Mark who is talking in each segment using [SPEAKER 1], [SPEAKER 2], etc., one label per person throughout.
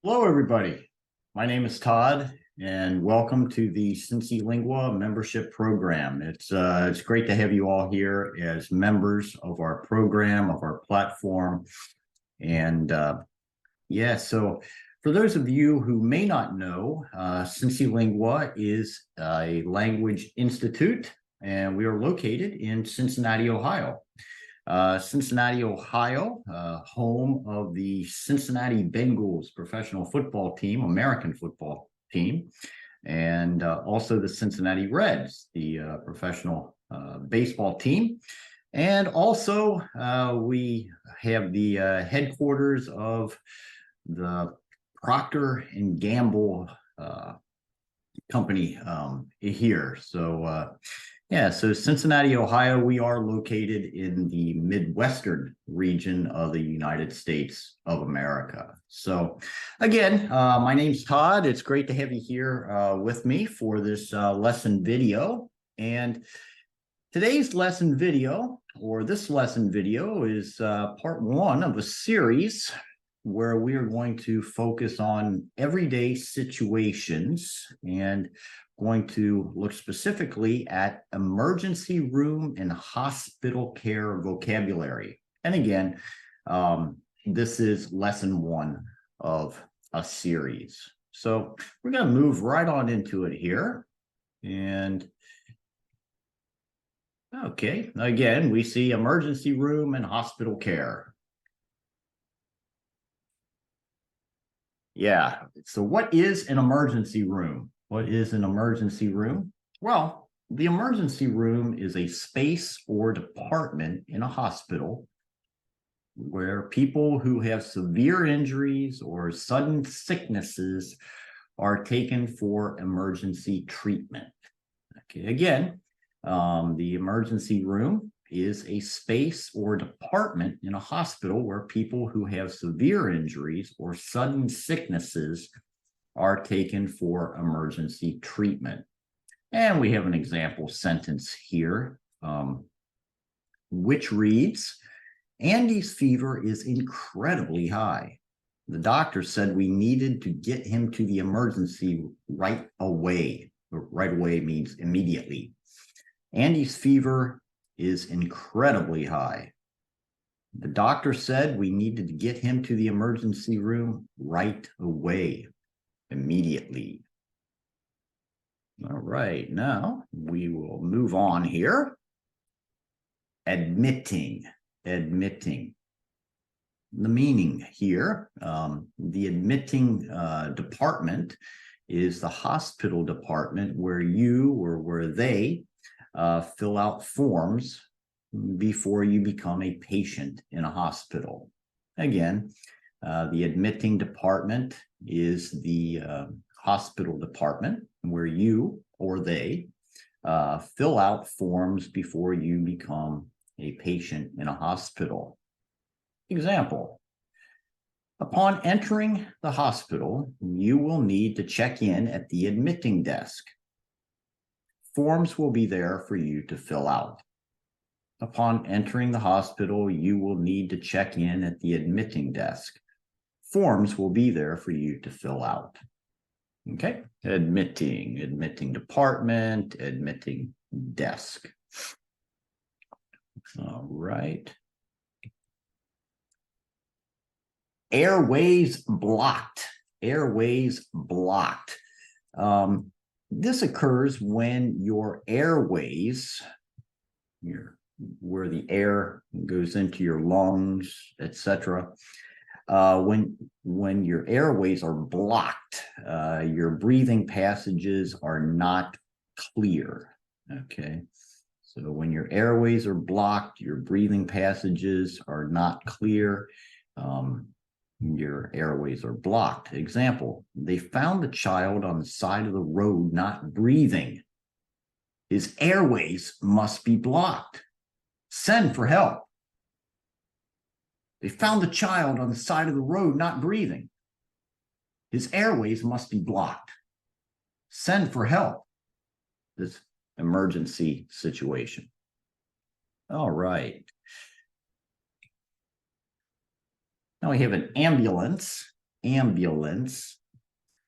[SPEAKER 1] Hello, everybody. My name is Todd, and welcome to the CINCILINGUA membership program. It's great to have you all here as members of our program, of our platform. And so for those of you who may not know, CINCILINGUA is a language institute, and we are located in Cincinnati, Ohio. Cincinnati, Ohio, home of the Cincinnati Bengals professional football team, American football team, and also the Cincinnati Reds, the professional baseball team. And also, we have the headquarters of the Procter and Gamble company here. So Cincinnati, Ohio, we are located in the Midwestern region of the United States of America. So again, my name's Todd. It's great to have you here with me for this lesson video. And today's lesson video, or this lesson video, is part one of a series where we are going to focus on everyday situations and going to look specifically at emergency room and hospital care vocabulary. And again, this is lesson one of a series. So we're going to move right on into it here. And okay, again, we see emergency room and hospital care. Yeah, so what is an emergency room? What is an emergency room? Well, the emergency room is a space or department in a hospital where people who have severe injuries or sudden sicknesses are taken for emergency treatment. Okay, again, the emergency room is a space or department in a hospital where people who have severe injuries or sudden sicknesses are taken for emergency treatment. And we have an example sentence here, which reads, "Andy's fever is incredibly high. The doctor said we needed to get him to the emergency right away." Right away means immediately. Andy's fever is incredibly high. The doctor said we needed to get him to the emergency room right away. Immediately. All right, now we will move on here. Admitting. The meaning here, the admitting department is the hospital department where you or where they fill out forms before you become a patient in a hospital. Again, the admitting department is the hospital department where you or they fill out forms before you become a patient in a hospital. Example, upon entering the hospital, you will need to check in at the admitting desk. Forms will be there for you to fill out. Upon entering the hospital, you will need to check in at the admitting desk. Forms will be there for you to fill out. Okay, admitting department, admitting desk. All right. Airways blocked. This occurs when your airways, where the air goes into your lungs, etc. When your airways are blocked, your breathing passages are not clear. Okay, so when your airways are blocked, your breathing passages are not clear. Your airways are blocked. Example, they found the child on the side of the road not breathing. His airways must be blocked. Send for help. They found the child on the side of the road not breathing. His airways must be blocked. Send for help. This emergency situation. All right. Now we have an ambulance. ambulance.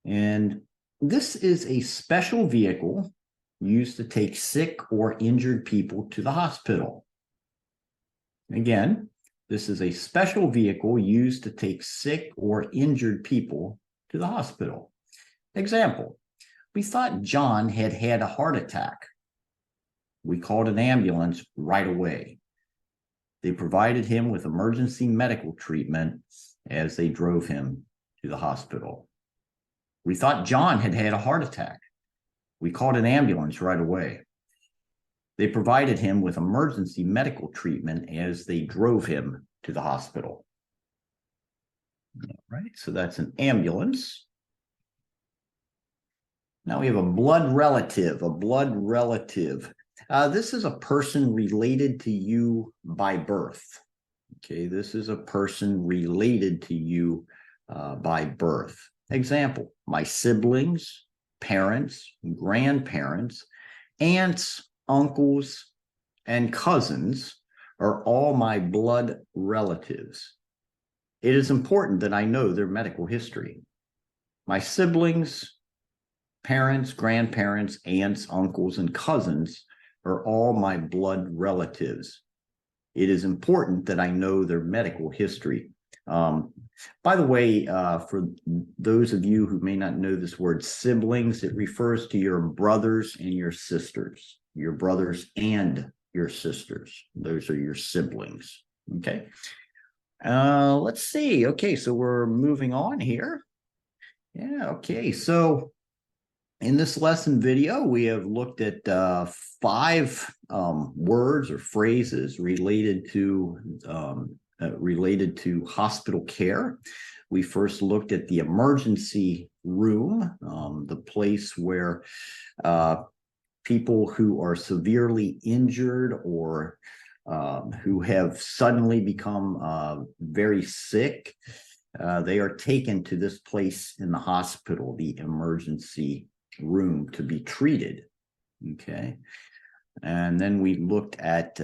[SPEAKER 1] And this is a special vehicle used to take sick or injured people to the hospital. Again, this is a special vehicle used to take sick or injured people to the hospital. Example, we thought John had had a heart attack. We called an ambulance right away. They provided him with emergency medical treatment as they drove him to the hospital. We thought John had had a heart attack. We called an ambulance right away. They provided him with emergency medical treatment as they drove him to the hospital. All right, so that's an ambulance. Now we have a blood relative, this is a person related to you by birth. Okay, this is a person related to you by birth. Example, my siblings, parents, grandparents, aunts, uncles, and cousins are all my blood relatives. It is important that I know their medical history. My siblings, parents, grandparents, aunts, uncles, and cousins are all my blood relatives. It is important that I know their medical history. By the way, for those of you who may not know this word siblings, it refers to your brothers and your sisters. Your brothers and your sisters. Those are your siblings. Okay. Let's see. Okay, so we're moving on here. Yeah, okay. So in this lesson video, we have looked at 5 words or phrases related to hospital care. We first looked at the emergency room, the place where people who are severely injured or who have suddenly become very sick, they are taken to this place in the hospital, the emergency room, to be treated. Okay. And then we looked at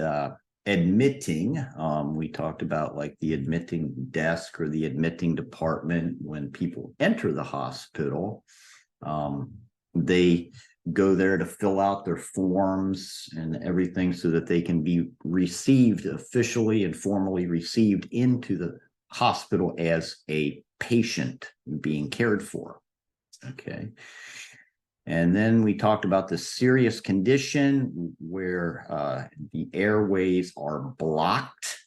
[SPEAKER 1] admitting. We talked about like the admitting desk or the admitting department. When people enter the hospital, they go there to fill out their forms and everything so that they can be received officially and formally received into the hospital as a patient being cared for. Okay. And then we talked about the serious condition where the airways are blocked,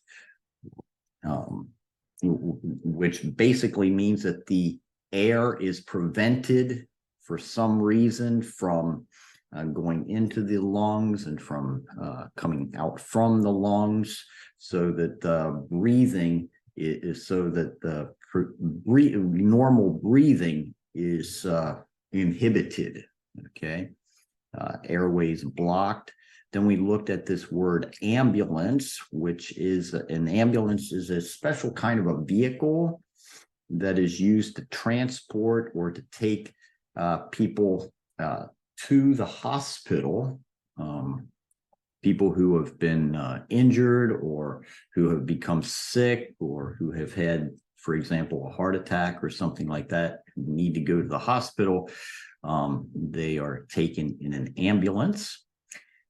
[SPEAKER 1] which basically means that the air is prevented for some reason from going into the lungs and from coming out from the lungs, so that the breathing is so that the normal breathing is inhibited. Okay, airways blocked. Then we looked at this word ambulance, which is an ambulance is a special kind of a vehicle that is used to transport or to take people to the hospital, people who have been injured or who have become sick or who have had, for example, a heart attack or something like that, need to go to the hospital. They are taken in an ambulance.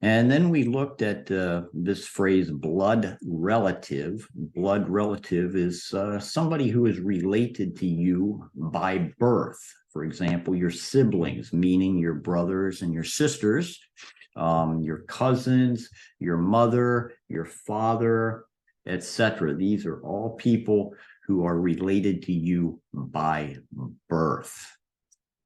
[SPEAKER 1] And then we looked at this phrase, blood relative. Blood relative is somebody who is related to you by birth. For example, your siblings, meaning your brothers and your sisters, your cousins, your mother, your father, etc. These are all people who are related to you by birth.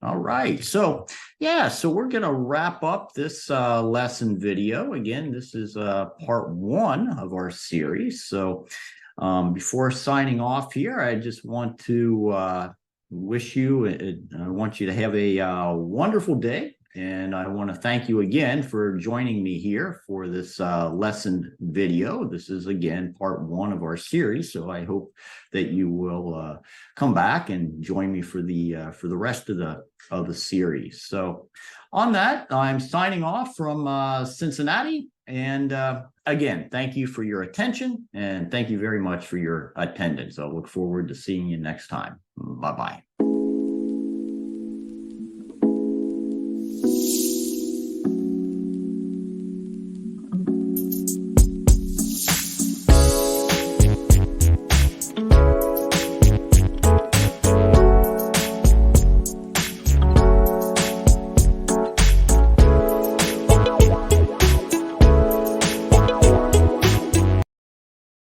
[SPEAKER 1] All right, so yeah, so we're going to wrap up this lesson video. Again, this is part 1 of our series. So before signing off here, I just want to wish you, I want you to have a wonderful day. And I want to thank you again for joining me here for this lesson video. This is, again, part 1 of our series. So I hope that you will come back and join me for the rest of the series. So on that, I'm signing off from Cincinnati, And again, thank you for your attention, and thank you very much for your attendance. I look forward to seeing you next time. Bye-bye.